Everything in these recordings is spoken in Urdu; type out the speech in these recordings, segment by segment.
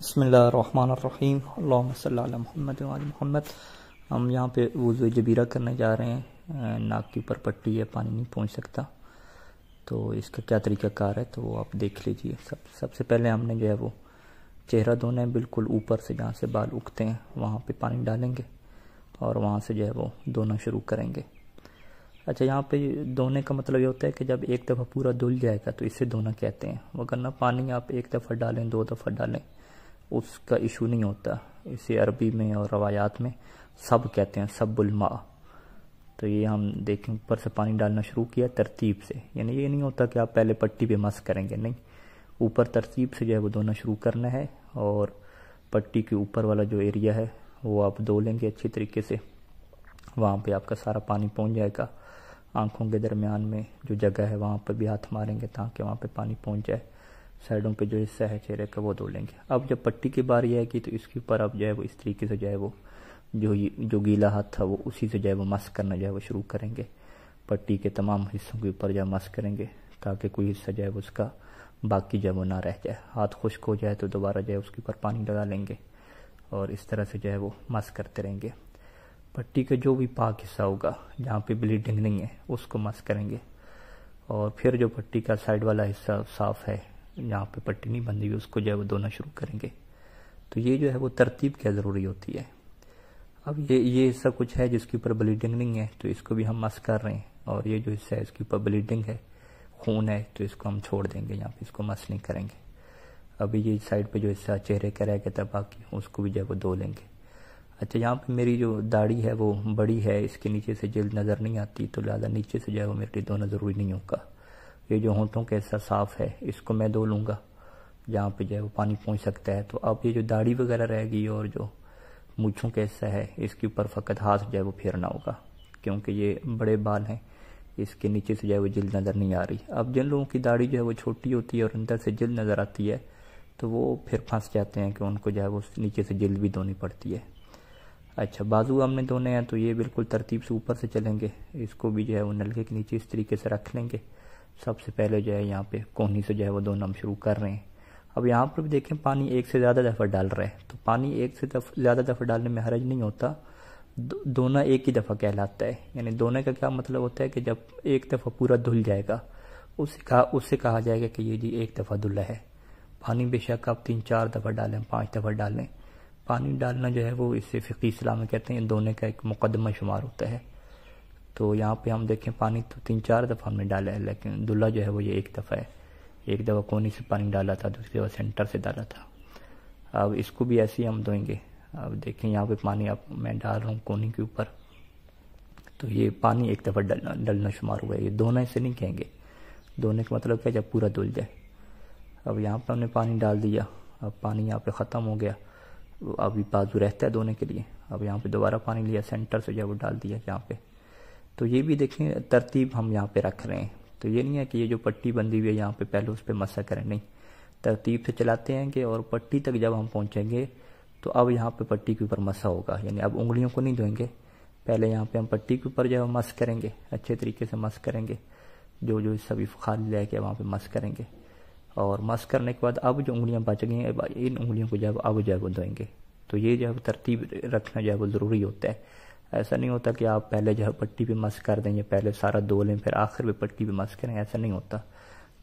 بسم اللہ الرحمن الرحیم، اللہم صلی علی محمد وعلی محمد۔ ہم یہاں پہ وضو جبیرہ کرنے جا رہے ہیں۔ ناک کے اوپر پٹی ہے، پانی نہیں پہنچ سکتا، تو اس کا کیا طریقہ کار ہے تو وہ آپ دیکھ لیجئے۔ سب سے پہلے ہم نے جو ہے وہ چہرہ دھونا ہے، بالکل اوپر سے جہاں سے بال اگتے ہیں وہاں پہ پانی ڈالیں گے اور وہاں سے جو ہے وہ دھونا شروع کریں گے۔ اچھا، یہاں پہ دھونے کا مطلب یہ ہوتا ہے کہ جب ایک دفعہ پورا دھل جائے گا تو اسے دھونا کہتے ہیں، وگرنہ پانی آپ ایک دفعہ ڈالیں، دو دفعہ ڈالیں، اس کا ایشو نہیں ہوتا۔ اسے عربی میں اور روایات میں سب کہتے ہیں، سب الماء۔ تو یہ ہم دیکھیں، اوپر سے پانی ڈالنا شروع کیا ترتیب سے، یعنی یہ نہیں ہوتا کہ آپ پہلے پٹی پہ مس کریں گے، نہیں، اوپر ترتیب سے جو ہے وہ دھونا شروع کرنا ہے، اور پٹی کے اوپر والا جو ایریا ہے وہ آپ دھو لیں گے اچھی طریقے سے۔ وہاں پہ آپ کا سارا پانی پہنچ جائے گا، آنکھوں کے درمیان میں جو جگہ ہے وہاں پہ بھی ہاتھ ماریں گے تاکہ وہاں پہ پانی پہنچ جائے، سائڈوں پہ جو حصہ ہے چہرے کا وہ دھو لیں گے۔ اب جب پٹی کی باری آئے گی تو اس کے اوپر اب جو ہے وہ اس طریقے سے جو ہے وہ جو گیلا ہاتھ تھا وہ اسی سے جو ہے وہ مس کرنا جو ہے وہ شروع کریں گے، پٹی کے تمام حصوں کے اوپر جو ہے مس کریں گے تاکہ کوئی حصہ جو ہے وہ اس کا باقی جو ہے وہ نہ رہ جائے۔ ہاتھ خشک ہو جائے تو دوبارہ جو ہے اس کے اوپر پانی لگا لیں گے اور اس طرح سے جو ہے وہ مس کرتے رہیں گے۔ پٹی کا جو بھی پاک حصہ ہوگا جہاں پہ بلیڈنگ نہیں ہے اس کو مس کریں گے، اور پھر جو پٹی کا سائڈ والا حصہ صاف ہے جہاں پہ پٹی نہیں بندھی ہوئی اس کو جو ہے وہ دھونا شروع کریں گے۔ تو یہ جو ہے وہ ترتیب کیا ضروری ہوتی ہے۔ اب یہ حصہ کچھ ہے جس کے اوپر بلیڈنگ نہیں ہے تو اس کو بھی ہم مس کر رہے ہیں، اور یہ جو حصہ ہے اس کے اوپر بلیڈنگ ہے، خون ہے، تو اس کو ہم چھوڑ دیں گے، یہاں پہ اس کو مس نہیں کریں گے۔ ابھی یہ سائڈ پہ جو حصہ چہرے کا رہ گیا تھا باقی اس کو بھی جو ہے وہ دھو لیں گے۔ اچھا، یہاں پہ میری جو داڑھی ہے وہ بڑی ہے، اس کے نیچے سے جلد نظر نہیں آتی، تو لہٰذا نیچے سے جو ہے وہ میرے لیے دھونا ضروری نہیں ہوگا۔ یہ جو ہونٹوں کا حصہ صاف ہے اس کو میں دھو لوں گا جہاں پہ جو ہے وہ پانی پہنچ سکتا ہے۔ تو اب یہ جو داڑھی وغیرہ رہ گی اور جو مونچھوں کا حصہ ہے اس کے اوپر فقط ہاتھ جو ہے وہ پھیرنا ہوگا، کیونکہ یہ بڑے بال ہیں، اس کے نیچے سے جو ہے وہ جلد نظر نہیں آ رہی۔ اب جن لوگوں کی داڑھی جو ہے وہ چھوٹی ہوتی ہے اور اندر سے جلد نظر آتی ہے تو وہ پھر پھنس جاتے ہیں کہ ان کو جو ہے وہ نیچے سے جلد بھی دھونی پڑتی ہے۔ اچھا، بازو ہم نے دھونے ہیں تو یہ بالکل ترتیب سے اوپر سے چلیں گے، اس کو بھی جو ہے وہ نلکے کے نیچے اس طریقے سے رکھ لیں گے۔ سب سے پہلے جو ہے یہاں پہ کونی سے جو ہے وہ دھونا ہم شروع کر رہے ہیں۔ اب یہاں پر بھی دیکھیں پانی ایک سے زیادہ دفعہ ڈال رہے ہیں، تو پانی ایک سے زیادہ دفعہ ڈالنے میں حرج نہیں ہوتا، دھونا ایک ہی دفعہ کہلاتا ہے۔ یعنی دھونے کا کیا مطلب ہوتا ہے کہ جب ایک دفعہ پورا دھل جائے گا اس سے کہا جائے گا کہ یہ جی ایک دفعہ دھلا ہے۔ پانی بے شک آپ 3-4 دفعہ ڈالیں، 5 دفعہ ڈالیں، پانی ڈالنا جو ہے وہ اس سے فقہی اصطلاح میں کہتے ہیں دھونے کا ایک مقدمہ شمار ہوتا ہے۔ تو یہاں پہ ہم دیکھیں پانی تو 3-4 دفعہ ہم نے ڈالا ہے، لیکن دھلا جو ہے وہ یہ ایک دفعہ ہے۔ ایک دفعہ کونی سے پانی ڈالا تھا، دوسری دفعہ سینٹر سے ڈالا تھا۔ اب اس کو بھی ایسے ہی ہم دھوئیں گے۔ اب دیکھیں یہاں پہ پانی اب میں ڈال رہا ہوں کونی کے اوپر، تو یہ پانی ایک دفعہ ڈلنا شمار ہوا ہے۔ یہ دھونا اسے نہیں کہیں گے، دھونے کا مطلب کیا جب پورا دھل جائے۔ اب یہاں پہ ہم نے پانی ڈال دیا، اب پانی یہاں پہ ختم ہو گیا، ابھی بازو رہتا ہے دھونے کے لیے۔ اب یہاں پہ دوبارہ پانی لیا، سینٹر سے جو وہ ڈال دیا یہاں پہ۔ تو یہ بھی دیکھیں ترتیب ہم یہاں پہ رکھ رہے ہیں، تو یہ نہیں ہے کہ یہ جو پٹی بندھی ہوئی ہے یہاں پہ پہلے اس پہ مسا کریں، نہیں، ترتیب سے چلاتے ہیں کہ اور پٹی تک جب ہم پہنچیں گے تو اب یہاں پہ پٹی کے اوپر مسا ہوگا، یعنی اب انگلیوں کو نہیں دھوئیں گے، پہلے یہاں پہ ہم پٹی کے اوپر جو ہے مس کریں گے، اچھے طریقے سے مس کریں گے، جو حصہ بھی خالی رہ گیا وہاں پہ مس کریں گے، اور مس کرنے کے بعد اب جو انگلیاں بچ گئی ہیں ان انگلیوں کو جب اب جو ہے وہ دھوئیں گے۔ تو یہ جو ہے ترتیب رکھنا جو ہے وہ ضروری ہوتا ہے۔ ایسا نہیں ہوتا کہ آپ پہلے جو ہے پٹی پہ مس کر دیں یا پہلے سارا دھو لیں پھر آخر میں پٹی پہ مس کریں، ایسا نہیں ہوتا۔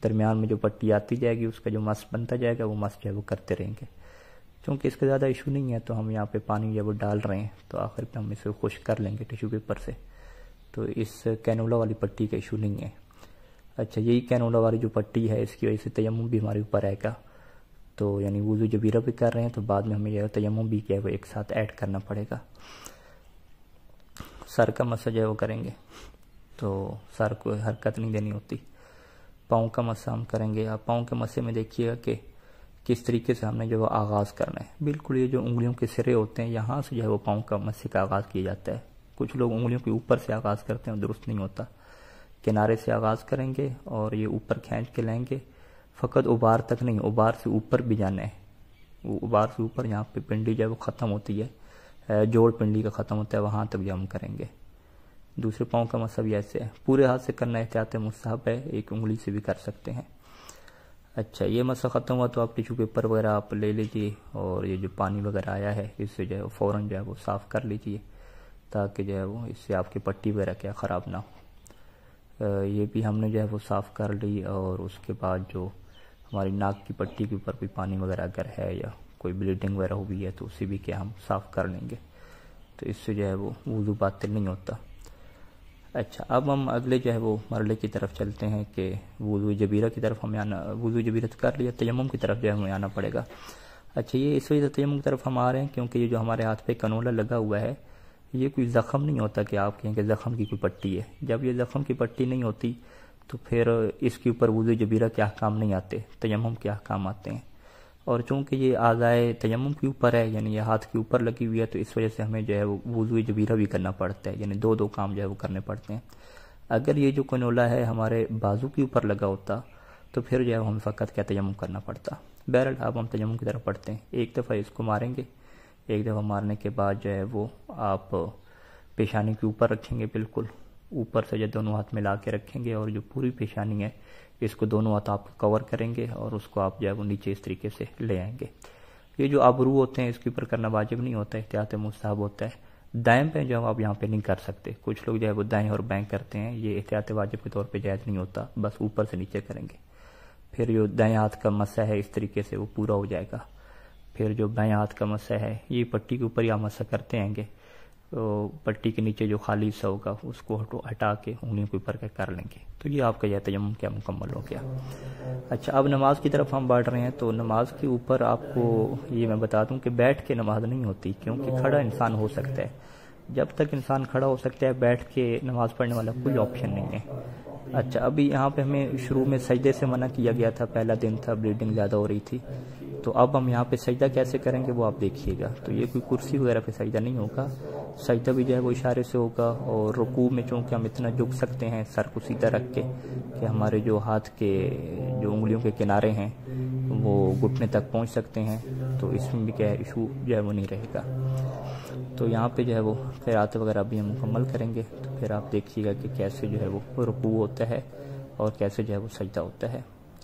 درمیان میں جو پٹی آتی جائے گی اس کا جو مس بنتا جائے گا وہ مس جو ہے وہ کرتے رہیں گے۔ چونکہ اس کا زیادہ ایشو نہیں ہے تو ہم یہاں پہ پانی جو وہ ڈال رہے ہیں، تو آخر پہ ہم اسے خشک کر لیں گے ٹیشو پیپر سے، تو اس کینولا والی پٹی کا ایشو نہیں ہے۔ اچھا، یہی کینولا والی جو پٹی ہے اس کی وجہ سے تیمم بھی ہمارے اوپر آئے گا، تو یعنی وضو جبیرہ بھی کر رہے ہیں تو بعد میں ہمیں یہ تیمم بھی کیا ہے وہ ایک ساتھ ایڈ کرنا پڑے گا۔ سر کا مسا جو ہے وہ کریں گے، تو سر کو حرکت نہیں دینی ہوتی۔ پاؤں کا مسا ہم کریں گے۔ آپ پاؤں کے مسے میں دیکھیے گا کہ کس طریقے سے ہم نے جو وہ آغاز کرنا ہے، بالکل یہ جو انگلیوں کے سرے ہوتے ہیں یہاں سے جو ہے وہ پاؤں کا مسے کا آغاز کیا جاتا ہے۔ کچھ لوگ انگلیوں کے اوپر سے آغاز کرتے ہیں، درست نہیں ہوتا، کنارے سے آغاز کریں گے اور یہ اوپر کھینچ کے لیں گے، فقط اوبار تک نہیں، اوبار سے اوپر بھی جانا ہے، اوبار سے اوپر یہاں پہ پنڈلی جو ہے وہ ختم ہوتی ہے، جوڑ پنڈلی کا ختم ہوتا ہے، وہاں تک جو ہم کریں گے۔ دوسرے پاؤں کا مسا بھی ایسے ہے، پورے ہاتھ سے کرنا احتیاط مستحب ہے، ایک انگلی سے بھی کر سکتے ہیں۔ اچھا یہ مسئلہ ختم ہوا تو آپ ٹیشو پیپر وغیرہ آپ لے لیجئے اور یہ جو پانی وغیرہ آیا ہے اس سے جو ہے فوراً جو ہے وہ صاف کر لیجئے تاکہ جو ہے وہ اس سے آپ کی پٹی وغیرہ کیا خراب نہ ہو۔ یہ بھی ہم نے جو ہے وہ صاف کر لی، اور اس کے بعد جو ہماری ناک کی پٹی کے اوپر کوئی پانی وغیرہ اگر ہے یا کوئی بلیڈنگ وغیرہ ہوئی ہے تو اسے بھی کیا ہم صاف کر لیں گے، تو اس سے جو ہے وہ وضو باطل نہیں ہوتا۔ اچھا اب ہم اگلے جو ہے وہ مرحلے کی طرف چلتے ہیں کہ وضو جبیرہ کی طرف ہمیں آنا، وضو جبیرہ کر لیا، تیمم کی طرف جو ہے ہمیں آنا پڑے گا۔ اچھا یہ اس وجہ سے تیمم کی طرف ہم آ رہے ہیں کیونکہ یہ جو ہمارے ہاتھ پہ کنولا لگا ہوا ہے یہ کوئی زخم نہیں ہوتا کہ آپ کہیں کہ زخم کی کوئی پٹی ہے۔ جب یہ زخم کی پٹی نہیں ہوتی تو پھر اس کے اوپر وضو جبیرہ کے احکام نہیں آتے، تیمم کے احکام آتے ہیں، اور چونکہ یہ اعضائے تیمم کے اوپر ہے یعنی یہ ہاتھ کے اوپر لگی ہوئی ہے تو اس وجہ سے ہمیں جو ہے وہ وضو جبیرہ بھی کرنا پڑتا ہے، یعنی دو کام جو ہے وہ کرنے پڑتے ہیں۔ اگر یہ جو کنولا ہے ہمارے بازو کے اوپر لگا ہوتا تو پھر جو ہے ہم فقط کیا تیمم کرنا پڑتا۔ بہرحال اب ہم تیمم کی طرف پڑھتے ہیں۔ ایک دفعہ اس کو ماریں گے، ایک دفعہ مارنے کے بعد جو ہے وہ آپ پیشانی کے اوپر رکھیں گے، بالکل اوپر سے جو دونوں ہاتھ ملا کے رکھیں گے، اور جو پوری پیشانی ہے اس کو دونوں ہاتھ آپ کور کریں گے اور اس کو آپ جو ہے وہ نیچے اس طریقے سے لے آئیں گے۔ یہ جو ابرو ہوتے ہیں اس کے اوپر کرنا واجب نہیں ہوتا، احتیاط مستحب ہوتا ہے۔ دائیں پہ جو آپ یہاں پہ نہیں کر سکتے، کچھ لوگ جو ہے وہ دائیں اور بائیں کرتے ہیں، یہ احتیاط واجب کے طور پہ جائز نہیں ہوتا، بس اوپر سے نیچے کریں گے۔ پھر جو دائیں ہاتھ کا مسح ہے اس طریقے سے وہ پورا ہو جائے گا۔ پھر جو بائیں ہاتھ کا مسح ہے یہ پٹی کے اوپر ہی آپ مسح کرتے ہیں گے، تو پٹی کے نیچے جو خالی حصہ ہوگا اس کو ہٹا کے انگلیوں کے اوپر کر لیں گے، تو یہ آپ کا یہ تیمم کیا مکمل ہو گیا۔ اچھا اب نماز کی طرف ہم بڑھ رہے ہیں، تو نماز کے اوپر آپ کو یہ میں بتا دوں کہ بیٹھ کے نماز نہیں ہوتی، کیونکہ کھڑا انسان ہو سکتا ہے۔ جب تک انسان کھڑا ہو سکتا ہے بیٹھ کے نماز پڑھنے والا کوئی آپشن نہیں ہے۔ اچھا ابھی یہاں پہ ہمیں شروع میں سجدے سے منع کیا گیا تھا، پہلا دن تھا، بلیڈنگ زیادہ ہو رہی تھی، تو اب ہم یہاں پہ سجدہ کیسے کریں گے وہ آپ دیکھیے گا۔ تو یہ کوئی کرسی وغیرہ پہ سجدہ نہیں ہوگا، سجدہ بھی جو ہے وہ اشارے سے ہوگا، اور رکوع میں چونکہ ہم اتنا جھک سکتے ہیں سر کو سیدھا رکھ کے کہ ہمارے جو ہاتھ کے جو انگلیوں کے کنارے ہیں وہ گھٹنے تک پہنچ سکتے ہیں، تو اس میں بھی کیا ہے ایشو جو ہے وہ نہیں رہے گا۔ تو یہاں پہ جو ہے وہ قرات وغیرہ بھی ہم مکمل کریں گے، تو پھر آپ دیکھیے گا کہ کیسے جو ہے وہ رکوع ہوتا ہے اور کیسے جو ہے وہ سجدہ ہوتا ہے۔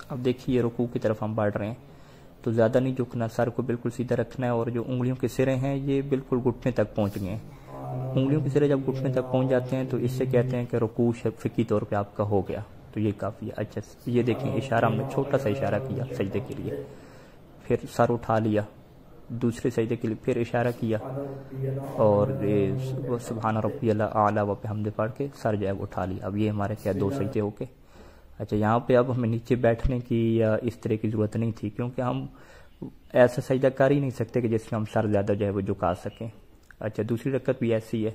اب دیکھیے رکوع کی طرف ہم بڑھ رہے ہیں، تو زیادہ نہیں جھکنا، سر کو بالکل سیدھا رکھنا ہے، اور جو انگلیوں کے سرے ہیں یہ بالکل گھٹنے تک پہنچ گئے ہیں۔ انگلیوں کے سرے جب گھٹنے تک پہنچ جاتے ہیں تو اس سے کہتے ہیں کہ رکوع فقہی طور پہ آپ کا ہو گیا، تو یہ کافی ہے۔ اچھا یہ دیکھیں اشارہ ہم نے چھوٹا سا اشارہ کیا سجدے کے لیے، پھر سر اٹھا لیا دوسرے سجدے کے لیے، پھر اشارہ کیا، اور سبحان ربی الاعلی و بحمدہ پڑھ کے سر جو ہے اٹھا لیا۔ اب یہ ہمارے کیا دو سجدے ہو کے۔ اچھا یہاں پہ اب ہمیں نیچے بیٹھنے کی یا اس طرح کی ضرورت نہیں تھی، کیونکہ ہم ایسا سجدہ کر ہی نہیں سکتے کہ جس میں ہم سر زیادہ جو ہے وہ جھکا سکیں۔ اچھا دوسری رکعت بھی ایسی ہے،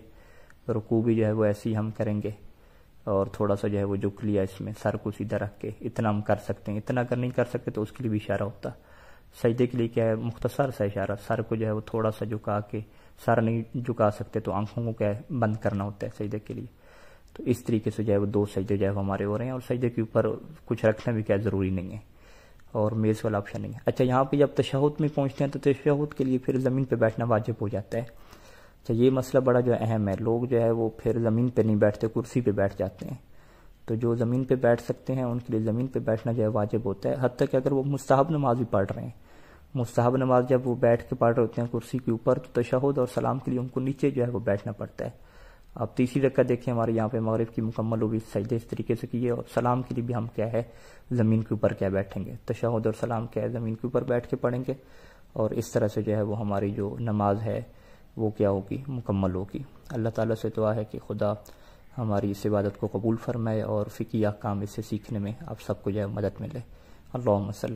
رکوع بھی جو ہے وہ ایسی ہم کریں گے، اور تھوڑا سا جو ہے وہ جھک لیا اس میں سر کو سیدھا رکھ کے، اتنا ہم کر سکتے ہیں۔ اتنا اگر نہیں کر سکتے تو اس کے لیے بھی اشارہ ہوتا۔ سجدے کے لیے کیا ہے مختصر سا اشارہ، سر کو جو ہے وہ تھوڑا سا جھکا کے، سر نہیں جھکا سکتے تو آنکھوں کو کیا ہے بند کرنا ہوتا ہے سجدے کے لیے۔ تو اس طریقے سے جو ہے وہ دو سجدے جو ہے ہمارے ہو رہے ہیں، اور سجدے کے اوپر کچھ رکھنا بھی کیا ضروری نہیں ہے، اور میز والا آپشن نہیں ہے۔ اچھا یہاں پہ جب تشہد میں پہنچتے ہیں تو تشہد کے لیے پھر زمین پہ بیٹھنا واجب ہو جاتا ہے۔ اچھا یہ مسئلہ بڑا جو اہم ہے، لوگ جو ہے وہ پھر زمین پہ نہیں بیٹھتے، کرسی پہ بیٹھ جاتے ہیں، تو جو زمین پہ بیٹھ سکتے ہیں ان کے لیے زمین پہ بیٹھنا جو ہے واجب ہوتا ہے، حتیٰ کہ اگر وہ مستحب نماز بھی پڑھ رہے ہیں۔ مستحب نماز جب وہ بیٹھ کے پڑھ رہے ہوتے ہیں کرسی کے اوپر، تو تشہد اور سلام کے لیے ان کو نیچے جو ہے وہ بیٹھنا پڑتا ہے۔ آپ تیسری رکعت دیکھیں ہمارے یہاں پہ مغرب کی مکمل ہوگی، سجدے اس طریقے سے کیے، اور سلام کے لیے بھی ہم کیا ہے زمین کے اوپر کیا بیٹھیں گے، تشہد اور سلام کیا ہے زمین کے اوپر بیٹھ کے پڑھیں گے، اور اس طرح سے جو ہے وہ ہماری جو نماز ہے وہ کیا ہوگی مکمل ہوگی۔ اللہ تعالیٰ سے دعا ہے کہ خدا ہماری اس عبادت کو قبول فرمائے اور فقہی احکام اس سے سیکھنے میں آپ سب کو جو ہے مدد ملے۔ اللہم صلی